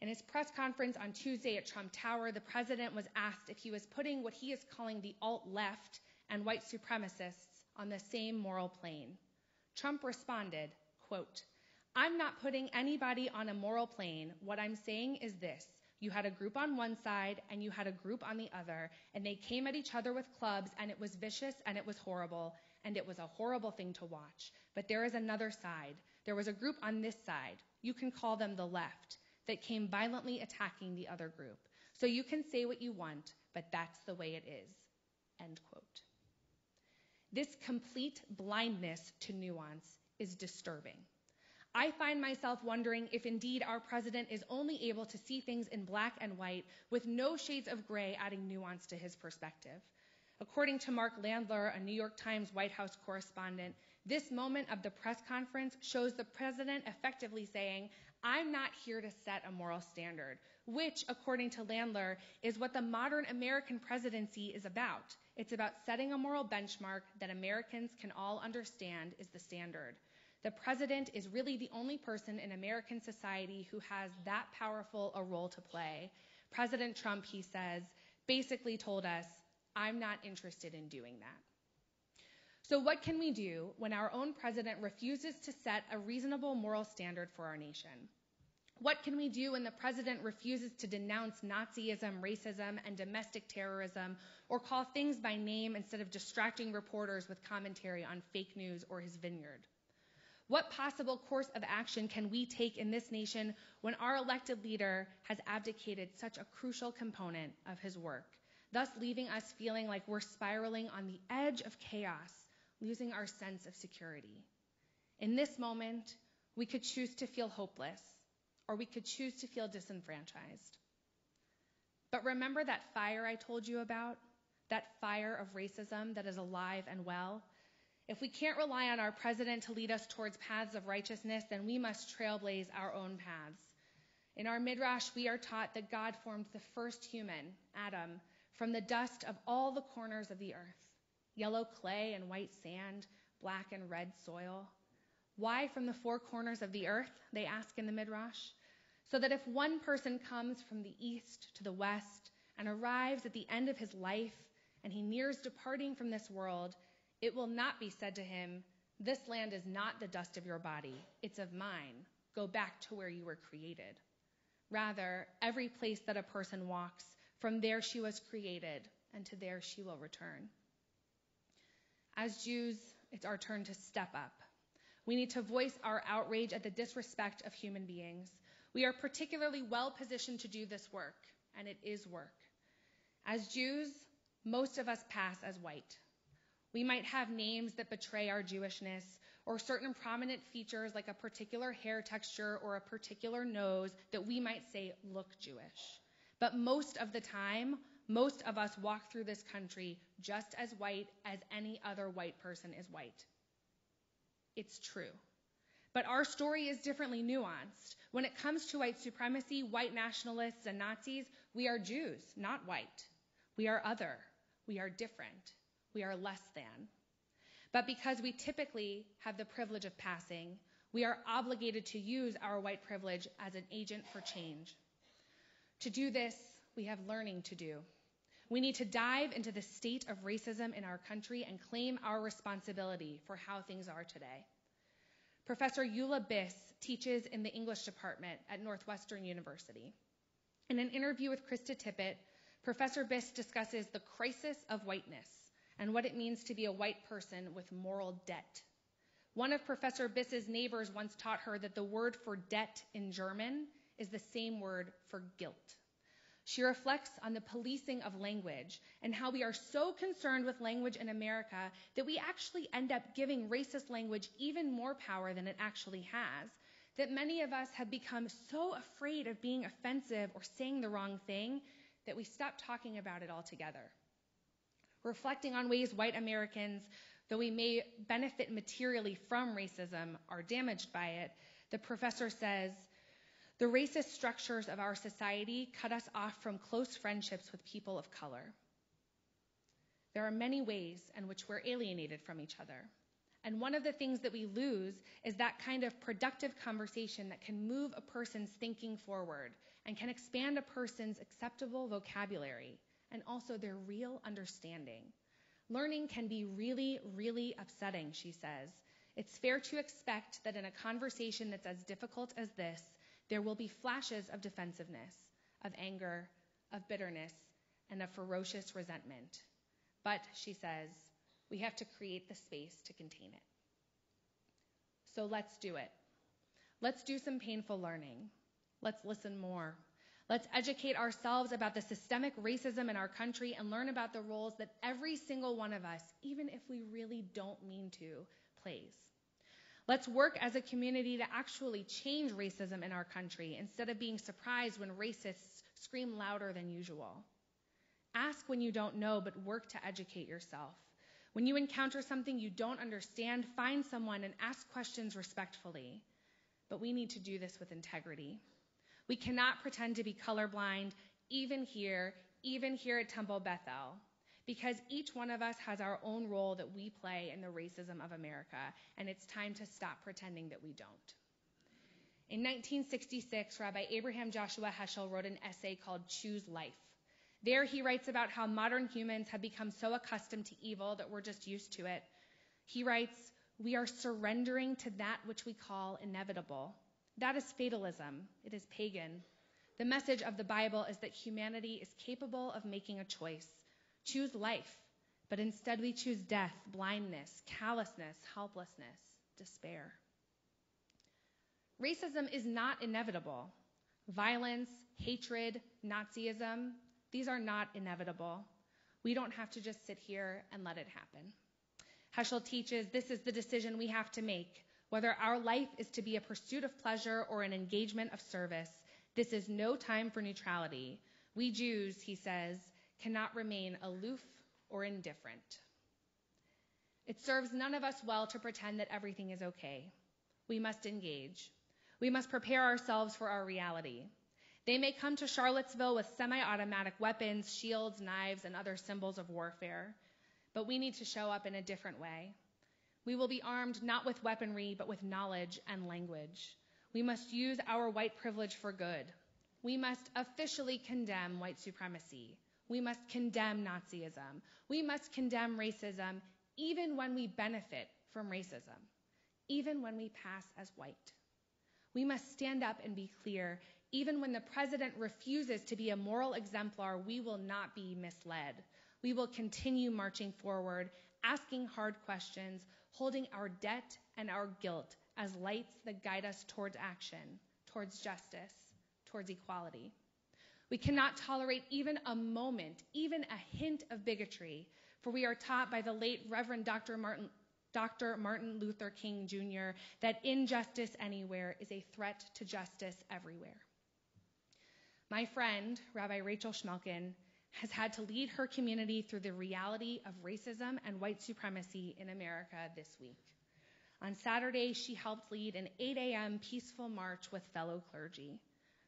In his press conference on Tuesday at Trump Tower, the president was asked if he was putting what he is calling the alt-left and white supremacists on the same moral plane. Trump responded, quote, "I'm not putting anybody on a moral plane. What I'm saying is this. You had a group on one side and you had a group on the other, and they came at each other with clubs, and it was vicious and it was horrible, and it was a horrible thing to watch. But there is another side. There was a group on this side, you can call them the left, that came violently attacking the other group. So you can say what you want, but that's the way it is." End quote. This complete blindness to nuance is disturbing. I find myself wondering if indeed our president is only able to see things in black and white with no shades of gray adding nuance to his perspective. According to Mark Landler, a New York Times White House correspondent, this moment of the press conference shows the president effectively saying, "I'm not here to set a moral standard," which, according to Landler, is what the modern American presidency is about. It's about setting a moral benchmark that Americans can all understand is the standard. The president is really the only person in American society who has that powerful a role to play. President Trump, he says, basically told us, I'm not interested in doing that. So what can we do when our own president refuses to set a reasonable moral standard for our nation? What can we do when the president refuses to denounce Nazism, racism, and domestic terrorism, or call things by name instead of distracting reporters with commentary on fake news or his vineyard? What possible course of action can we take in this nation when our elected leader has abdicated such a crucial component of his work, thus leaving us feeling like we're spiraling on the edge of chaos, losing our sense of security? In this moment, we could choose to feel hopeless, or we could choose to feel disenfranchised. But remember that fire I told you about? That fire of racism that is alive and well? If we can't rely on our president to lead us towards paths of righteousness, then we must trailblaze our own paths. In our Midrash, we are taught that God formed the first human, Adam, from the dust of all the corners of the earth, yellow clay and white sand, black and red soil. Why from the four corners of the earth, they ask in the Midrash? So that if one person comes from the east to the west and arrives at the end of his life and he nears departing from this world, it will not be said to him, this land is not the dust of your body, it's of mine. Go back to where you were created. Rather, every place that a person walks, from there she was created, and to there she will return. As Jews, it's our turn to step up. We need to voice our outrage at the disrespect of human beings. We are particularly well positioned to do this work, and it is work. As Jews, most of us pass as white. We might have names that betray our Jewishness, or certain prominent features like a particular hair texture or a particular nose that we might say look Jewish. But most of the time, most of us walk through this country just as white as any other white person is white. It's true. But our story is differently nuanced. When it comes to white supremacy, white nationalists, and Nazis, we are Jews, not white. We are other. We are different. We are less than. But because we typically have the privilege of passing, we are obligated to use our white privilege as an agent for change. To do this, we have learning to do. We need to dive into the state of racism in our country and claim our responsibility for how things are today. Professor Eula Biss teaches in the English department at Northwestern University. In an interview with Krista Tippett, Professor Biss discusses the crisis of whiteness and what it means to be a white person with moral debt. One of Professor Biss's neighbors once taught her that the word for debt in German is the same word for guilt. She reflects on the policing of language and how we are so concerned with language in America that we actually end up giving racist language even more power than it actually has, that many of us have become so afraid of being offensive or saying the wrong thing that we stop talking about it altogether. Reflecting on ways white Americans, though we may benefit materially from racism, are damaged by it, the professor says, the racist structures of our society cut us off from close friendships with people of color. There are many ways in which we're alienated from each other. And one of the things that we lose is that kind of productive conversation that can move a person's thinking forward and can expand a person's acceptable vocabulary and also their real understanding. Learning can be really, really upsetting, she says. It's fair to expect that in a conversation that's as difficult as this, there will be flashes of defensiveness, of anger, of bitterness, and of ferocious resentment. But, she says, we have to create the space to contain it. So let's do it. Let's do some painful learning. Let's listen more. Let's educate ourselves about the systemic racism in our country and learn about the roles that every single one of us, even if we really don't mean to, plays. Let's work as a community to actually change racism in our country instead of being surprised when racists scream louder than usual. Ask when you don't know, but work to educate yourself. When you encounter something you don't understand, find someone and ask questions respectfully. But we need to do this with integrity. We cannot pretend to be colorblind, even here at Temple Beth-El. because each one of us has our own role that we play in the racism of America, and it's time to stop pretending that we don't. In 1966, Rabbi Abraham Joshua Heschel wrote an essay called Choose Life. There he writes about how modern humans have become so accustomed to evil that we're just used to it. He writes, "We are surrendering to that which we call inevitable. That is fatalism. It is pagan. The message of the Bible is that humanity is capable of making a choice. Choose life, but instead we choose death, blindness, callousness, helplessness, despair." Racism is not inevitable. Violence, hatred, Nazism, these are not inevitable. We don't have to just sit here and let it happen. Heschel teaches this is the decision we have to make, whether our life is to be a pursuit of pleasure or an engagement of service. This is no time for neutrality. We Jews, he says, cannot remain aloof or indifferent. It serves none of us well to pretend that everything is okay. We must engage. We must prepare ourselves for our reality. They may come to Charlottesville with semi-automatic weapons, shields, knives, and other symbols of warfare, but we need to show up in a different way. We will be armed not with weaponry, but with knowledge and language. We must use our white privilege for good. We must officially condemn white supremacy. We must condemn Nazism. We must condemn racism, even when we benefit from racism, even when we pass as white. We must stand up and be clear. Even when the president refuses to be a moral exemplar, we will not be misled. We will continue marching forward, asking hard questions, holding our debt and our guilt as lights that guide us towards action, towards justice, towards equality. We cannot tolerate even a moment, even a hint of bigotry, for we are taught by the late Reverend Dr. Martin Luther King Jr. that injustice anywhere is a threat to justice everywhere. My friend, Rabbi Rachel Schmelkin, has had to lead her community through the reality of racism and white supremacy in America this week. On Saturday, she helped lead an 8 a.m. peaceful march with fellow clergy.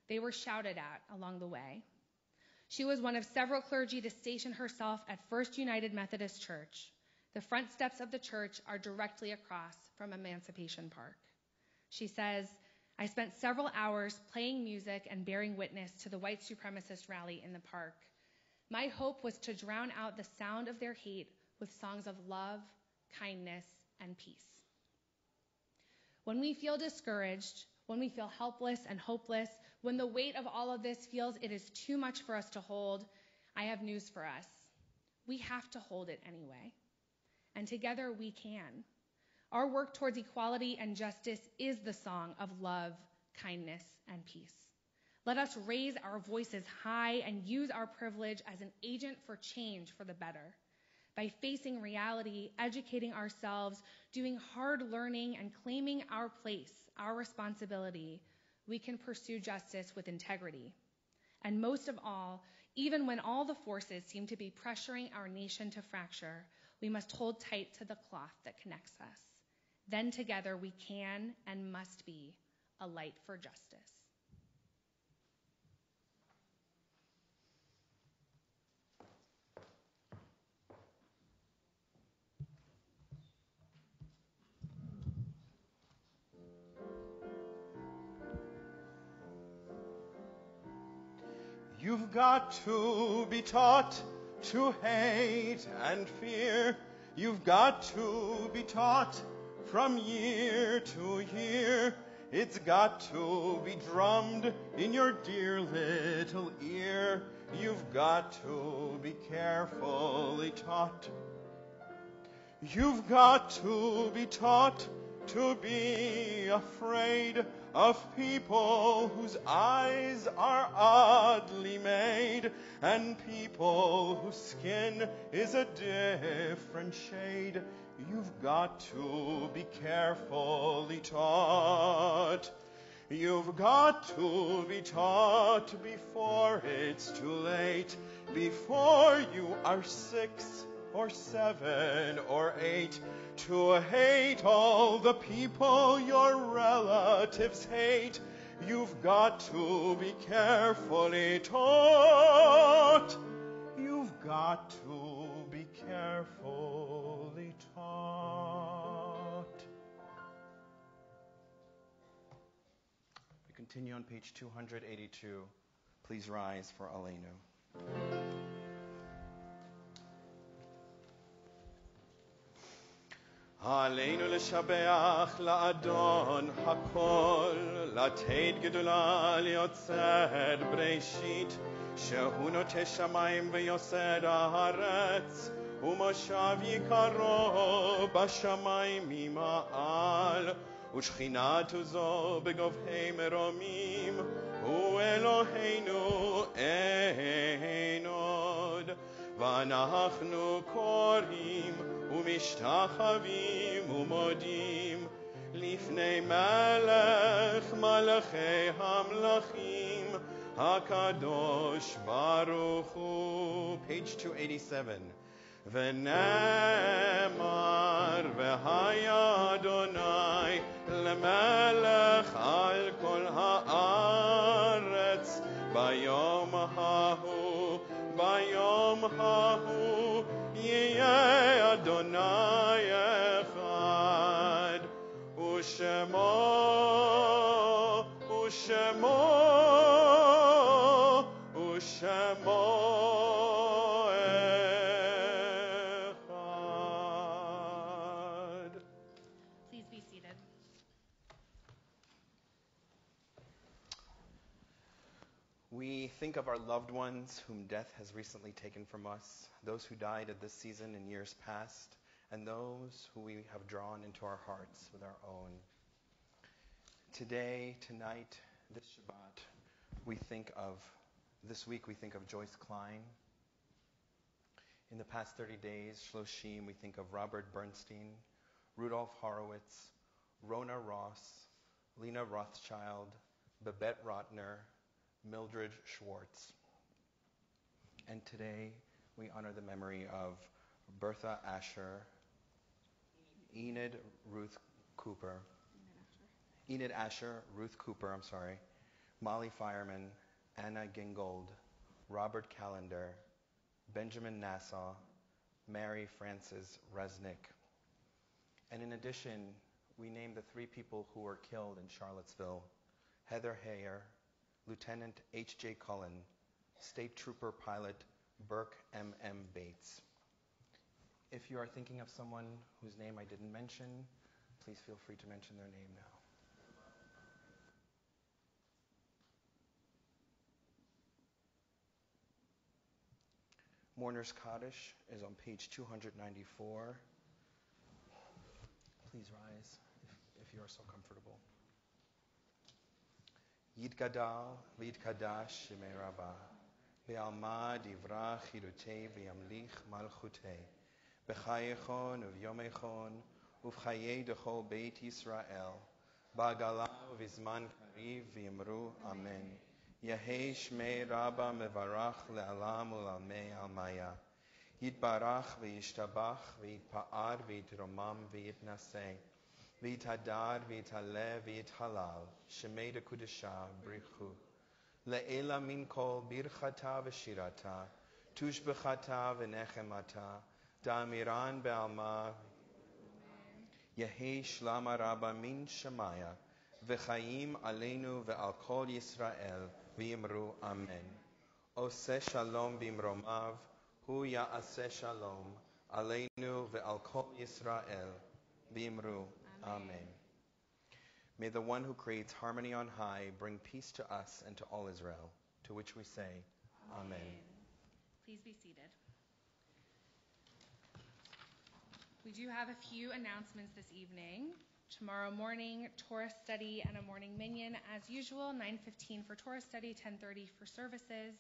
They were shouted at along the way. She was one of several clergy to station herself at First United Methodist Church. The front steps of the church are directly across from Emancipation Park. She says, "I spent several hours playing music and bearing witness to the white supremacist rally in the park. My hope was to drown out the sound of their hate with songs of love, kindness, and peace." When we feel discouraged, when we feel helpless and hopeless, when the weight of all of this feels it is too much for us to hold, I have news for us. We have to hold it anyway. And together we can. Our work towards equality and justice is the song of love, kindness, and peace. Let us raise our voices high and use our privilege as an agent for change for the better. By facing reality, educating ourselves, doing hard learning, and claiming our place, our responsibility, we can pursue justice with integrity. And most of all, even when all the forces seem to be pressuring our nation to fracture, we must hold tight to the cloth that connects us. Then together we can and must be a light for justice. You've got to be taught to hate and fear. You've got to be taught from year to year. It's got to be drummed in your dear little ear. You've got to be carefully taught. You've got to be taught to be afraid of people whose eyes are oddly made, and people whose skin is a different shade. You've got to be carefully taught. You've got to be taught before it's too late, before you are 6 or 7 or 8, to hate all the people your relatives hate. You've got to be carefully taught. You've got to be carefully taught. We continue on page 282. Please rise for Aleinu. עלינו לשבח לאדון הכל, לתת גדולה ליוצר בראשית, שהוא נוטה שמיים ויוסד הארץ, ומושב יקרו בשמיים ממעל, ושכינתו זו בגובהי מרומים, הוא אלוהינו אין עוד, ואנחנו קוראים ומשתחווים ומודים לפני מלך מלכי המלכים הקדוש ברוך הוא. Page 287. ונאמר והיה אדוני למלך על כל הארץ ביום ההוא יהיה אדוני אחד ושמו אחד. Please be seated. We think of our loved ones whom death has recently taken from us, those who died at this season in years past, and those who we have drawn into our hearts with our own. Today, tonight, this Shabbat, this week we think of Joyce Klein. In the past 30 days, Shloshim, we think of Robert Bernstein, Rudolf Horowitz, Rona Ross, Lena Rothschild, Babette Rotner, Mildred Schwartz. And today we honor the memory of Bertha Asher, Enid Asher, Ruth Cooper, Molly Fireman, Anna Gingold, Robert Callender, Benjamin Nassau, Mary Frances Resnick. And in addition, we name the 3 people who were killed in Charlottesville: Heather Heyer, Lieutenant H.J. Cullen, State Trooper Pilot Burke M.M. Bates. If you are thinking of someone whose name I didn't mention, please feel free to mention their name now. Mourner's Kaddish is on page 294. Please rise if you are so comfortable. Yitgadal v'yitkadash shemei Rabbah, be'alma divrach chirutei v'yamlich malchutei, b'chayechon u'v'yomechon u'v'chayei dechol beit Yisrael, ba'gala u'v'zman kariv v'yimru amen. Yehei shmei Rabbah mevarach le'alam u'lalmei almaya, yitbarach v'yishtabach v'yitpa'ar v'yitromam v'yitnaseh, v'yitadar v'yitaleh v'yithalal, shemei dekudesha brichu. Le'ela min kol birchata v'shirata, tushbechata v'nechemata, da'amiran be'alma, Yehei shlama rabba min shemaya, v'chaim aleinu ve'al kol Yisrael, v'yimru amen. Oseh shalom b'imromav, hu ya'aseh shalom, aleinu ve'al kol Yisrael, v'yimru amen. May the one who creates harmony on high bring peace to us and to all Israel, to which we say, Amen. Please be seated. We do have a few announcements this evening. Tomorrow morning, Torah study and a morning minyan as usual, 9:15 for Torah study, 10:30 for services.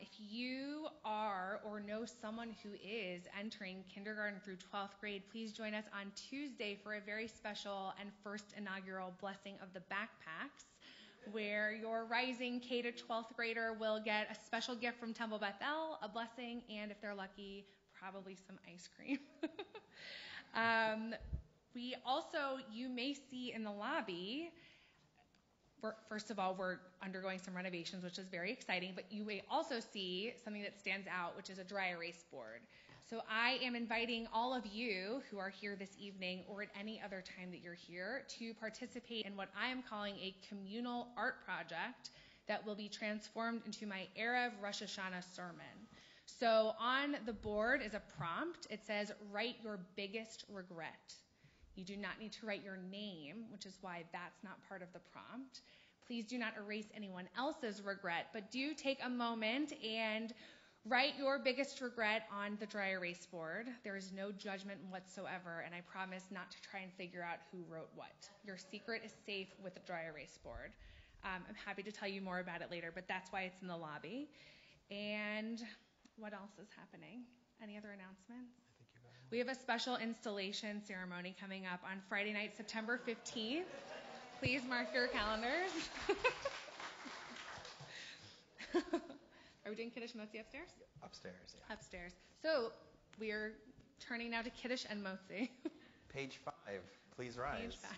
If you are or know someone who is entering kindergarten through 12th grade, please join us on Tuesday for a very special and first inaugural blessing of the backpacks, where your rising K to 12th grader will get a special gift from Temple Beth-El, a blessing, and if they're lucky, probably some ice cream. We also, you may see in the lobby, first of all, we're undergoing some renovations, which is very exciting, but you may also see something that stands out, which is a dry erase board. So I am inviting all of you who are here this evening or at any other time that you're here to participate in what I am calling a communal art project that will be transformed into my Erev Rosh Hashanah sermon. So on the board is a prompt. It says, write your biggest regret. You do not need to write your name, which is why that's not part of the prompt. Please do not erase anyone else's regret, but do take a moment and write your biggest regret on the dry erase board. There is no judgment whatsoever, and I promise not to try and figure out who wrote what. Your secret is safe with the dry erase board. I'm happy to tell you more about it later, but that's why it's in the lobby. And what else is happening? Any other announcements? We have a special installation ceremony coming up on Friday night, September 15th. Please mark your calendars. Are we doing Kiddush Motzi upstairs? Upstairs, yeah. Upstairs. So we are turning now to Kiddush and Motzi. Page 5. Please rise. Page 5.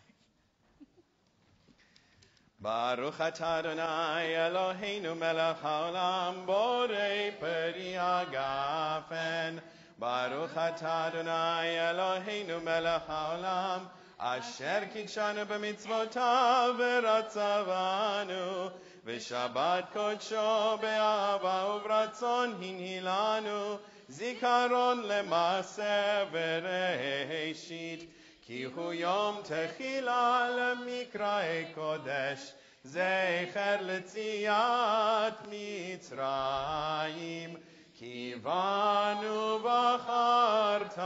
Baruch atah Adonai Eloheinu melech haolam borei peri hagafen. Baruch atah Adonai Eloheinu melech haolam asher kidshanu b'mitzvotav v'ratzavanu v'shabbat kodsho be'ahava uvratzon hinhilanu zikaron lemaseh v'reishit כי הוא יום תחילה למקראי קודש, זכר לציאת מצרים. כי בנו בחרת,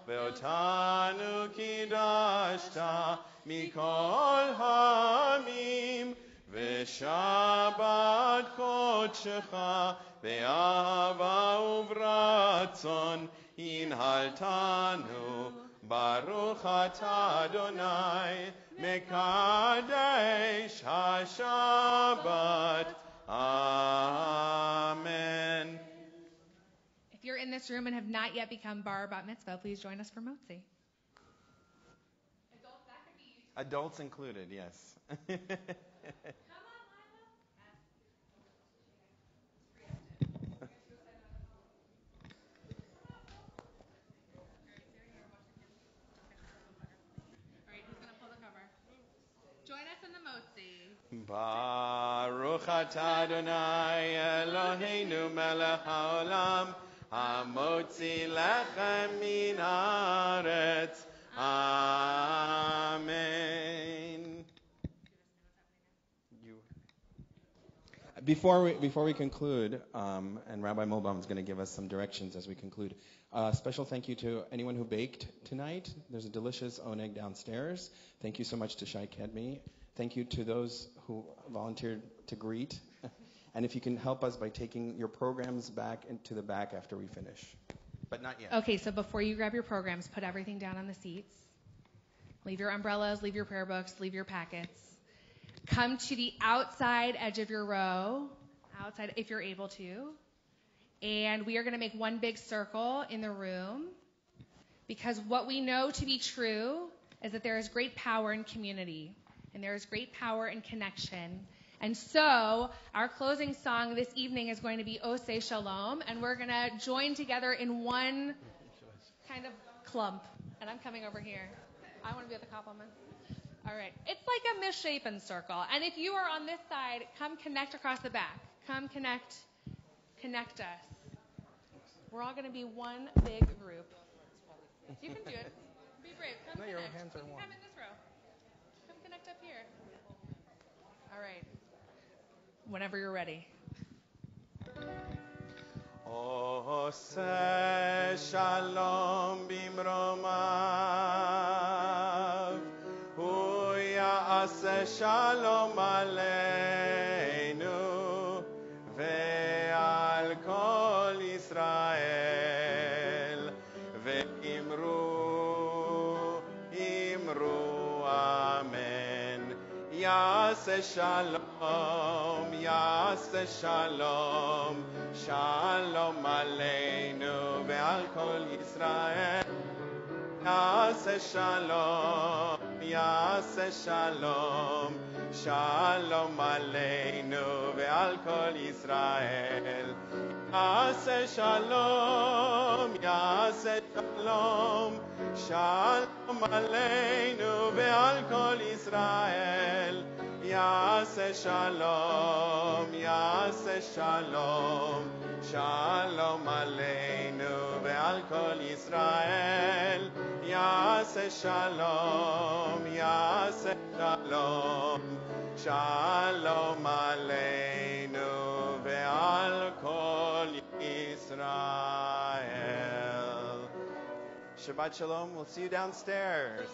ואותנו קידשת, מכל העמים, ושבת קודשך, באהבה וברצון, הנהלתנו. Baruch atah Adonai mekadesh hashabbat. Amen. If you're in this room and have not yet become bar bat mitzvah, please join us for Motzi. Adults included, yes. Join us in the Motzi. Baruch atah Adonai Eloheinu melech haolam hamotzi lechem min haaretz. Amen. Before we conclude, and Rabbi Mulbaum is going to give us some directions as we conclude. Special thank you to anyone who baked tonight. There's a delicious oneg downstairs. Thank you so much to Shai Kedmi. Thank you to those who volunteered to greet. And if you can help us by taking your programs back into the back after we finish. But not yet. Okay, so before you grab your programs, put everything down on the seats. Leave your umbrellas, leave your prayer books, leave your packets. Come to the outside edge of your row, outside if you're able to. And we are going to make one big circle in the room, because what we know to be true is that there is great power in community, and there is great power in connection. And so our closing song this evening is going to be Oseh Shalom, and we're going to join together in one kind of clump. And I'm coming over here. I want to be at the compliment. All right. It's like a misshapen circle. And if you are on this side, come connect across the back. Come connect us. We're all going to be one big group. You can do it. Be brave. Come connect. Your hands are warm. Come in this row. Come connect up here. All right. Whenever you're ready. Oseh shalom bimromav, hu ya'aseh shalom aleinu, ve'al kol Yisrael, ve'imru amen. Ya'aseh shalom, Ya'aseh shalom, Shalom aleinu ve'al kol Yisrael. Ya'aseh shalom, Ya'aseh shalom, Shalom aleinu ve'al kol Yisrael. יעשה שלום, יעשה שלום, שלום עלינו ועל כל ישראל. יעשה שלום, יעשה שלום, שלום עלינו ועל כל ישראל. יעשה שלום, יעשה שלום, שלום עלינו ועל כל ישראל. Shabbat shalom. We'll see you downstairs.